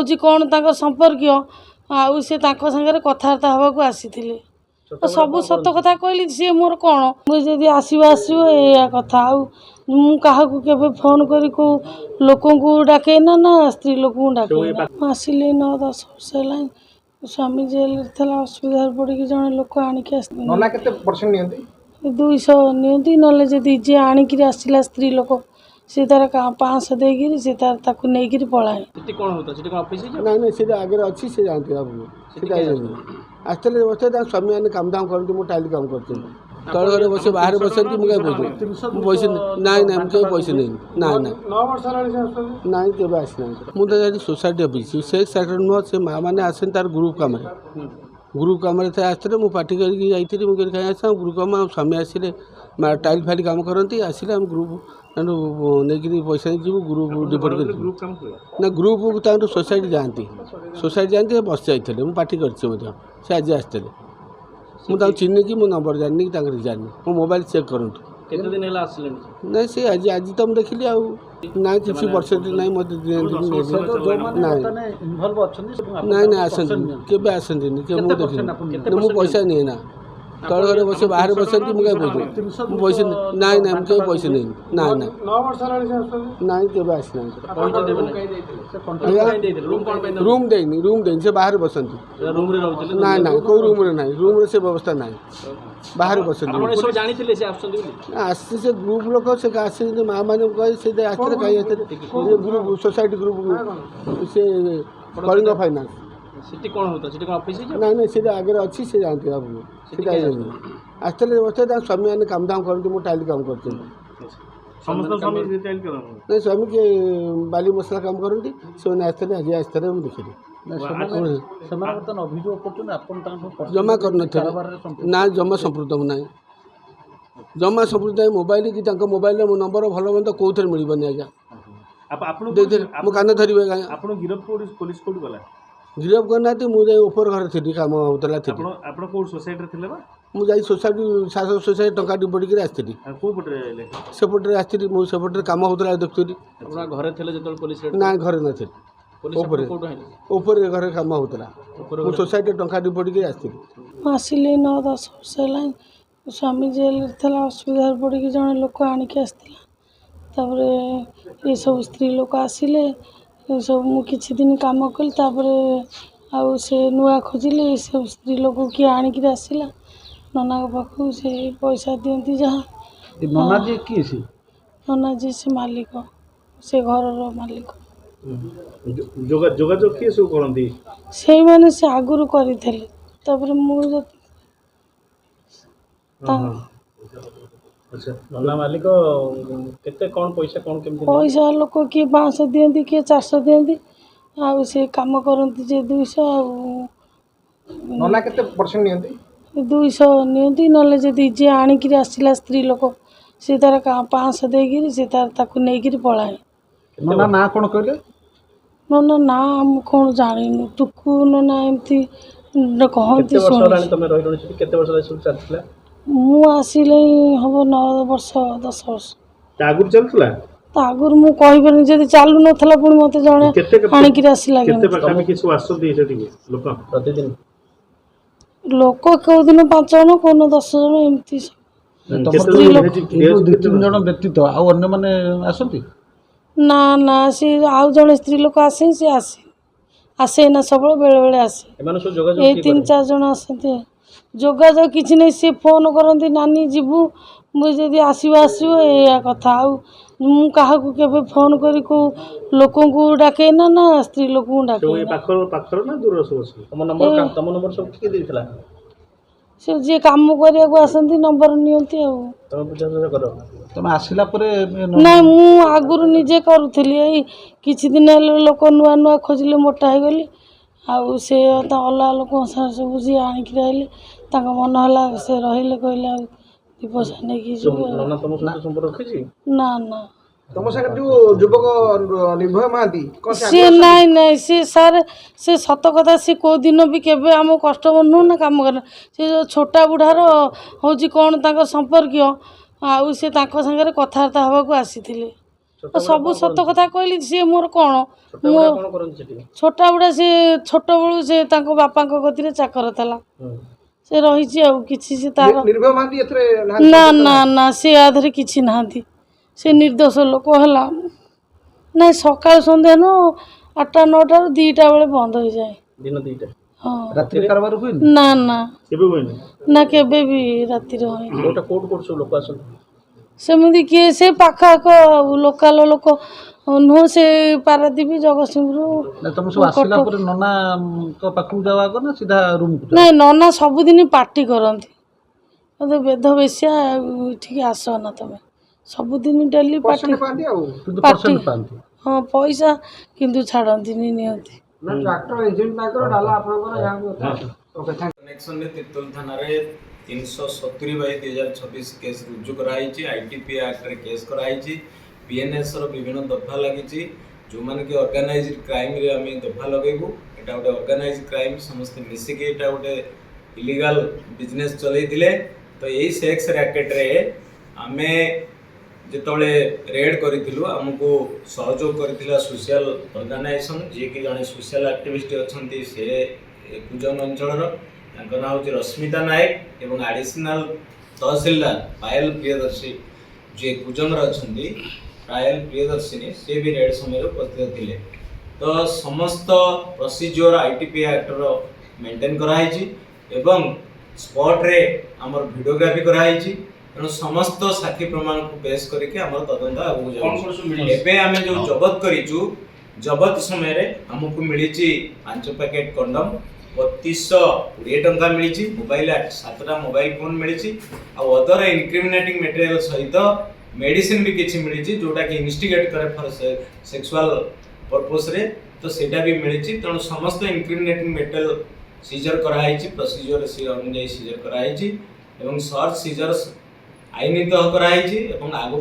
हूँ कौन तांकर संपर्कीय आउ से सागर कथबार्ता हवाक आसी सब सत कथा कहली सी मोर कौन मुझे आसो आसो या कथा क्या फोन कर लोक डाके ना स्त्री लोक डाके आसिले 9-10 वर्ष है स्वामी जेल थी असुविधा पड़ जड़े लोक आणिक 200 नि ना जी आणिक आसला स्त्री लोक सी तार 500 देकर सी तार नहीं पलाए आसते बस स्वामी मैंने काम धाम करती मुझे टाइल काम करती तल घर बस बाहर बसती मुझे पैसे ना ना मुझे पैसे नहीं ना ना ना के आसना मुझे सोसाइटी ऑफिस से सेक्टर नुह से माँ मैंने आसे तार ग्रुप कम थे आसते मुझे पार्टी करके मुझे कहीं आस ग्रुप कम स्वामी आसिले टाइल फाइल काम करती आसिले हम ग्रुप नहीं पैसा नहीं ग्रुप डिपोट कर ना ग्रुप सोसाइटी जाती बस जाते मुझे पार्टी कर आज आसते मुझे चिन्ह कि मो नंबर जानी कि जानी मो मोबाइल चेक करूँ ना सी आज आज तो मुझे देखिली ना किसी वर्ष ना मत ना ना आसती के आसती मुझे देखिए मुझे पैसा नहीं ना तल घर बस बाहर बसती मुझे पैसे ना ना मुझे पैसे नहीं ना ना ना के आसना रूम देनी से बाहर बसती ना ना कोई रूम ना रूम से व्यवस्था ना बाहर बसती आसती से ग्रुप लोक से आस माँ मैंने कहे आसते कहीं ग्रुप सोसाइटी ग्रुप से कलिंग फाइनान्स ना ना सी आगे अच्छी से जानते आसते बस स्वामी मैंने काम धाम करती मुझे टाइल काम करती नहीं स्वामी के बाली मसला काम करती से आसते आज आसते मुझे देखिली जमा कर ना जमा संपृक्त ना जमा संपृक्त मोबाइल कि मोबाइल मो नंबर भल मंद कौ थे मिलबनी आज्ञा मो कान धरवे गिरफ करना मुझे ऊपर घर थी कम होता मुझे सोसाइटी शासक सोसाइटी टंका डिपोट आसती सेपटे आसती मुझे सेपटे कम होता देखुरी ना घर नी ऊपर घर कम होता सोसाइटी टंका डिपोट आसती आसिले 9-10 वर्ष है स्वामी जेल थी असुविधा पड़ जड़े लोक आणिक आसला ये सब स्त्री लोक आसिले सब मु किछि दिन काम कली आउ से नुआ खोजिले सब स्त्री लोक किए आणिक आसला नना पाखु से पैसा दियंती जहाँ नना जी से मालिक से घर मालिक जोगाजोग किए सब करती से मैंने से आगुरी करते मुझे अच्छा नना मालिक केते कौन पैसा कौन केमती पैसा लोक किए 500 दियंती किए 400 दियंती आउ से काम करती जे 200 नना केते परसेंट नियंती 200 नियंती नले जदी जे आणिक आसला स्त्री लोक सी तार 500 देकर सी तार नहीं पलाए नना ना कौन कहले नना ना हम कौन जानी टुकु नना एमती कहती मु आसिले हम 9 वर्ष 10 वर्ष आगुर चलतला आगुर मु कहिबनी जदी चालू नथला पुनी मते जणे आणिक आसिला केते पाखामी कि सब आसो दे सेठी लोक प्रतिदिन लोक को दिन 5 जन कोन 10 जन एमती तीन जन व्यक्तित्व आ अन्य माने आसंती ना ना सी आउ जने स्त्री लोक आसे से आसे ना सब बेले बेले आसे ए 3-4 जन आसते जोगाजोग किसी नहीं सी फोन करती नानी जीवु मुझे आसो आसो या कथा क्या फोन कर लोक डाके ना स्त्री लोक डाके से जी कम करने आसती नंबर नियंती तुम आसला ना मु आगुरी निजे करुली किछि दिन लोक नुआ नुआ खोजिले मोटा हो गली आउ से अलग लोक सब जी आणिक आइले मन है से रही कहले दी पैसा नहीं ना ना तुम सागर जो युवक निर्भय महांती सी नाई नाई सी सार से सत कथा सी को दिन भी केबे आम कस्टमर नु ना काम करना से जो छोटा बुढ़ार हूँ कौन संपर्कीय आउ से सागर कथबार्ता हवाक आसी ସବୁ ସତ କଥା କହିଲି ସିଏ ମୋର କ'ଣ ଛୋଟବେଳେ କଣ କରନ୍ତି ସେଠି? ଛୋଟବେଳେ ସେ ଛୋଟବେଳୁ ସେ ତାଙ୍କ ବାପାଙ୍କ କତିରେ ଚାକର ଥିଲା ସେ ରହିଛି ଆଉ କିଛି ସେ ତାର ନିର୍ଭୟ ମହାନ୍ତି ଏଥିରେ ନା ନା ନା ସେ ଆଧରେ କିଛି ନାହାନ୍ତି ସେ ନିର୍ଦ୍ଦୋଷ ଲୋକ ହେଲା ନାଇଁ ସକାଳ ସନ୍ଧ୍ୟା ନୁ 8ଟା 9ଟାରୁ 2ଟା ବେଳେ ବନ୍ଦ ହେଇଯାଏ ଦିନ 2ଟା ହଁ ରାତ୍ରି କାରବାର ହୁଏନି ନା ନା କେବେ ହୁଏନି? ନା କେବେ ବି ରାତିରେ ହଏନି କୋଉଠୁ ସବୁ ଲୋକ ଆସନ୍ତି? ସେମିତି କିଏ ସେ ପାଖ ଆଖ ଲୋକାଲ ଲୋକ ନୁହଁ ସେ ପାରାଦୀପ ଜଗତସିଂହପୁର ତମେ ସବୁ ଆସିଲା ପରେ ନନାଙ୍କ ପାଖକୁ ଯାଅ ଆଗ ନା ସିଧା ରୁମକୁ? ନାଇଁ ନନା ସବୁଦିନ ପାଟି କରନ୍ତି ମୋତେ ବେଦ ବେଶିଆ ଏଠିକି ଆସ ନା ତମେ ସବୁଦିନ ଡେଲି ପାଟି ପାଆନ୍ତି ଆଉ କିନ୍ତୁ ପାଟି ପରସେଣ୍ଟ ପାଆନ୍ତି। ହଁ ପଇସା କିନ୍ତୁ ଛାଡ଼ନ୍ତିନି ନିଅନ୍ତି ଟ୍ରାକ୍ଟର ଇଞ୍ଜିନ ତାଙ୍କର ଡାଲା ଆପଣଙ୍କର କନେକ୍ସନରେ ତିର୍ତ୍ତୋଲ ଥାନାରେ 370/2026 କେସ୍ ରୁଜୁ କରାଯାଇଛି। ITP ଆକ୍ଟରେ କେସ୍ କରାଯାଇଛି। PNSର ବିଭିନ୍ନ ଦଫା ଲାଗିଛି ଯେଉଁମାନେ କି ଅର୍ଗାନାଇଜ୍ଡ କ୍ରାଇମରେ ଆମେ ଦଫା ଲଗେଇବୁ। ଏଇଟା ଗୋଟେ ଅର୍ଗାନାଇଜ୍ଡ କ୍ରାଇମ ସମସ୍ତେ ମିଶିକି ଏଇଟା ଗୋଟେ ଇଲିଗାଲ ବିଜନେସ୍ ଚଲେଇଥିଲେ। ତ ଏଇ ସେକ୍ସ ରାକେଟରେ ଆମେ ଯେତେବେଳେ ରେଡ୍ କରିଥିଲୁ ଆମକୁ ସହଯୋଗ କରିଥିଲା ସୋସିଆଲ ଅର୍ଗାନାଇଜେସନ୍ ଯିଏକି ଜଣେ ସୋସିଆଲ ଆକ୍ଟିଭିଷ୍ଟ ଅଛନ୍ତି ସେ କୁଜଙ୍ଗ ଅଞ୍ଚଳର ତାଙ୍କ ନାଁ ହେଉଛି ରଶ୍ମିତା ନାୟକ ଏବଂ ଆଡ଼ିସନାଲ ତହସିଲଦାର ପାୟଲ ପ୍ରିୟଦର୍ଶୀ ଯିଏ କୁଜଙ୍ଗର ଅଛନ୍ତି ପାୟଲ ପ୍ରିୟଦର୍ଶିନୀ ସେ ବି ରେଡ୍ ସମୟରେ ଉପସ୍ଥିତ ଥିଲେ। ତ ସମସ୍ତ ପ୍ରୋସିଜିଓର ITP ଆକ୍ଟର ମେଣ୍ଟେନ୍ କରାହେଇଛି ଏବଂ ସ୍ପଟ୍ରେ ଆମର ଭିଡ଼ିଓଗ୍ରାଫି କରାହେଇଛି। ତେଣୁ ସମସ୍ତ ସାକ୍ଷୀ ପ୍ରମାଣକୁ ବେସ୍ କରିକି ଆମର ତଦନ୍ତ ଆଗକୁ ଯାଉଛି। ଏବେ ଆମେ ଯେଉଁ ଜବତ କରିଛୁ ଜବତ ସମୟରେ ଆମକୁ ମିଳିଛି 5 ପ୍ୟାକେଟ୍ କଣ୍ଡମ୍ 3220 ଟଙ୍କା ମିଳିଛି ମୋବାଇଲ 7ଟା ମୋବାଇଲ ଫୋନ୍ ମିଳିଛି ଆଉ ଅଦର ଇନକ୍ରିମିନେଟିଂ ମେଟେରିଆଲ ସହିତ ମେଡିସିନ ବି କିଛି ମିଳିଛି ଯୋଉଟାକି ଇନଭେଷ୍ଟିଗେଟ୍ କରେ ଫର ସେକ୍ସୁଆଲ ପର୍ପସରେ ତ ସେଇଟା ବି ମିଳିଛି। ତେଣୁ ସମସ୍ତ ଇନକ୍ରିମିନେଟିଂ ମେଟେରିଆଲ ସିଜର କରାହେଇଛି ପ୍ରୋସିଜିଓର ଅନୁଯାୟୀ ସିଜର କରାହେଇଛି ଏବଂ ସର୍ଚ୍ଚ ସିଜର ଆଇନତଃ କରାହେଇଛି ଏବଂ ଆଗକୁ